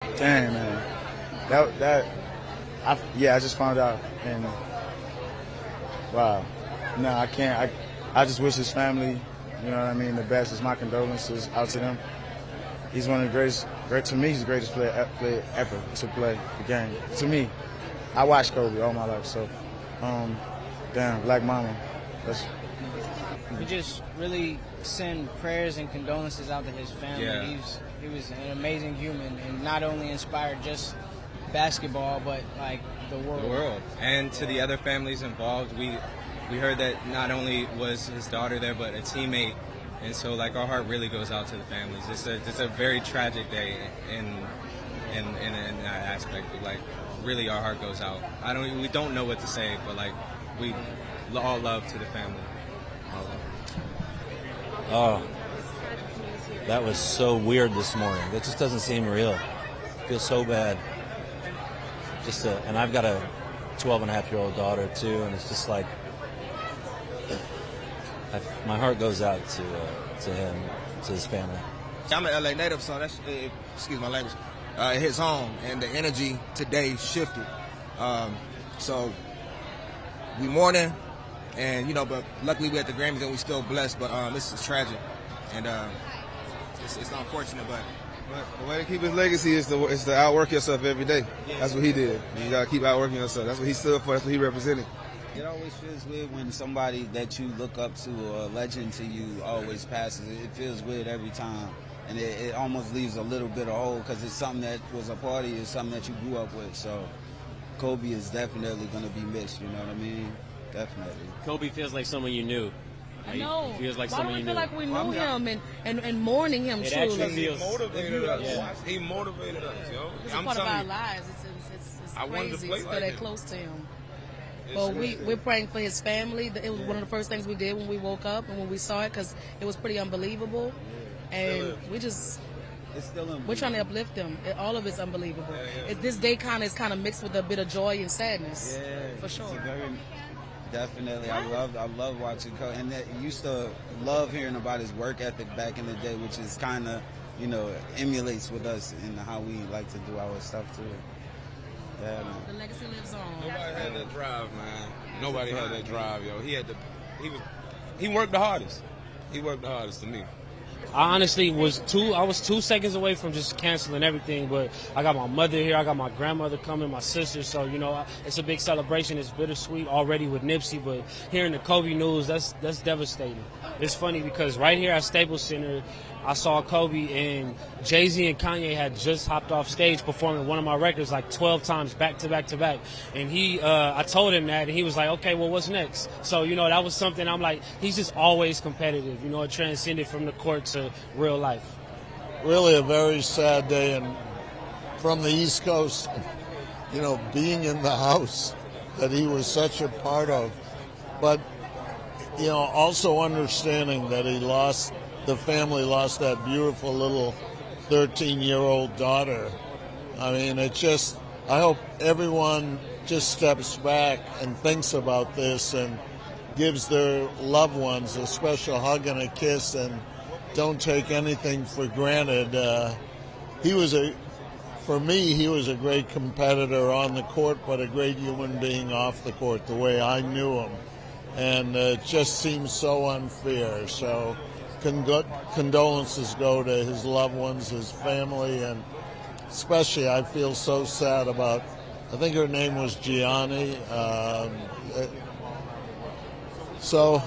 Dang, man. I just found out, and wow. No, I can't. I just wish his family, you know what I mean, the best. It's my condolences out to them. He's one of the greatest, to me, he's the greatest player ever to play the game. To me, I watched Kobe all my life, so, damn, Black Mama. We just really send prayers and condolences out to his family. Yeah. He was an amazing human, and not only inspired just basketball, but like the world. The world. And to the other families involved, we heard that not only was his daughter there, but a teammate. And so, like, our heart really goes out to the families. It's a very tragic day in that aspect. But, like, really, our heart goes out. We don't know what to say, but like, we all love to the family. All love. Oh, that was so weird this morning. That just doesn't seem real. I feel so bad. And I've got a 12-and-a-half-year-old daughter too, and it's just like my heart goes out to him, to his family. I'm an LA native, so that's, excuse my language, it hits home, and the energy today shifted. So we mourning, and but luckily we're at the Grammys and we still blessed. But this is tragic, and it's unfortunate, but the way to keep his legacy is to outwork yourself every day. That's what he did. You got to keep outworking yourself. That's what he stood for. That's what he represented. It always feels weird when somebody that you look up to or a legend to you always passes. It feels weird every time. And it almost leaves a little bit of hole because it's something that was a part of you, it's something that you grew up with. So Kobe is definitely going to be missed, you know what I mean? Definitely. Kobe feels like someone you knew. I know. Feels like Why someone do we you feel knew. like we knew him and mourning him It truly? actually feels. He motivated us. Yeah. He motivated us, yo. It's a part of our lives. It's I wanted to crazy play to like feel that him. close to him. But we're praying for his family. It was one of the first things we did when we woke up and when we saw it because it was pretty unbelievable. And we're trying to uplift them. All of it's unbelievable. This day is kind of mixed with a bit of joy and sadness. Yeah, for sure. Definitely. I love watching Kobe. And that used to love hearing about his work ethic back in the day, which is kind of, emulates with us in how we like to do our stuff too. Yeah, man. The legacy lives on. Nobody had that drive, man. Nobody had that drive, yo. He worked the hardest. He worked the hardest to me. I honestly was 2 seconds away from just canceling everything, but I got my mother here, I got my grandmother coming, my sister, so it's a big celebration. It's bittersweet already with Nipsey, but hearing the Kobe news, that's devastating. It's funny because right here at Staples Center, I saw Kobe, and Jay-Z and Kanye had just hopped off stage performing one of my records like 12 times back to back to back. And I told him that, and he was like, okay, well, what's next? So, that was something I'm like, he's just always competitive. It transcended from the court to real life. Really a very sad day, and from the East Coast, being in the house that he was such a part of. But, also understanding that the family lost that beautiful little 13-year-old daughter. I mean, I hope everyone just steps back and thinks about this and gives their loved ones a special hug and a kiss and don't take anything for granted. For me, he was a great competitor on the court, but a great human being off the court, the way I knew him. And it just seems so unfair. So condolences go to his loved ones, his family, and especially I feel so sad about, I think her name was Gianni. So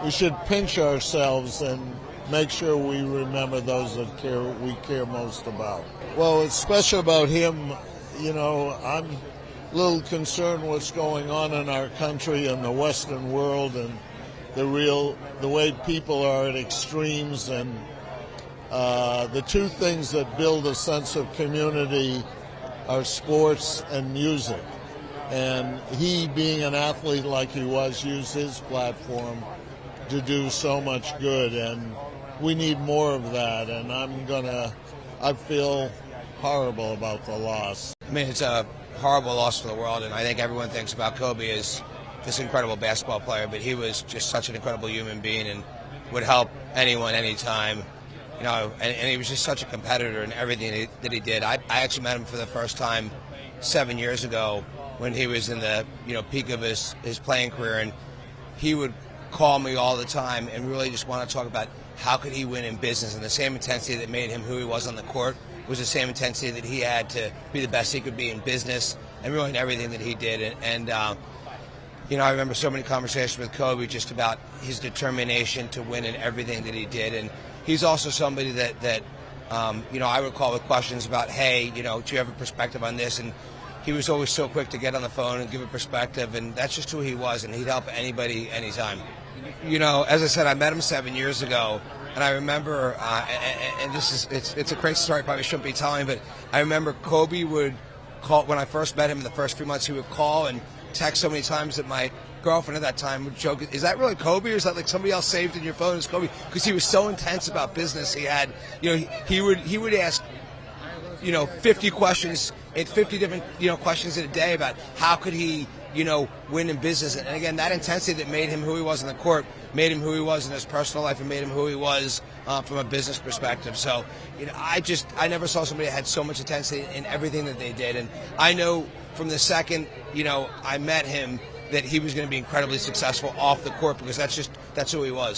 we should pinch ourselves and make sure we remember those that we care most about. Well, it's special about him, I'm a little concerned what's going on in our country and the Western world and the way people are at extremes, and the two things that build a sense of community are sports and music. And he, being an athlete like he was, used his platform to do so much good, and we need more of that, and I feel horrible about the loss. I mean, it's a horrible loss for the world, and I think everyone thinks about Kobe as this incredible basketball player, but he was just such an incredible human being and would help anyone, anytime. and he was just such a competitor in everything that he did. I actually met him for the first time 7 years ago when he was in the peak of his playing career, and he would call me all the time and really just want to talk about how could he win in business, and the same intensity that made him who he was on the court was the same intensity that he had to be the best he could be in business and really in everything that he did. And I remember so many conversations with Kobe just about his determination to win in everything that he did. And he's also somebody that I would call with questions about, hey, do you have a perspective on this? And he was always so quick to get on the phone and give a perspective, and that's just who he was, and he'd help anybody anytime. As I said, I met him 7 years ago, and I remember, and it's a crazy story I probably shouldn't be telling, but I remember Kobe would call, when I first met him in the first few months, he would call and text so many times that my girlfriend at that time would joke, is that really Kobe, or is that like somebody else saved in your phone as Kobe? Because he was so intense about business. He had, he would ask 50 questions, 50 different, questions in a day about how could he, win in business. And again, that intensity that made him who he was on the court, made him who he was in his personal life, and made him who he was from a business perspective. So, I never saw somebody that had so much intensity in everything that they did. And I know from the second, I met him that he was going to be incredibly successful off the court, because that's who he was.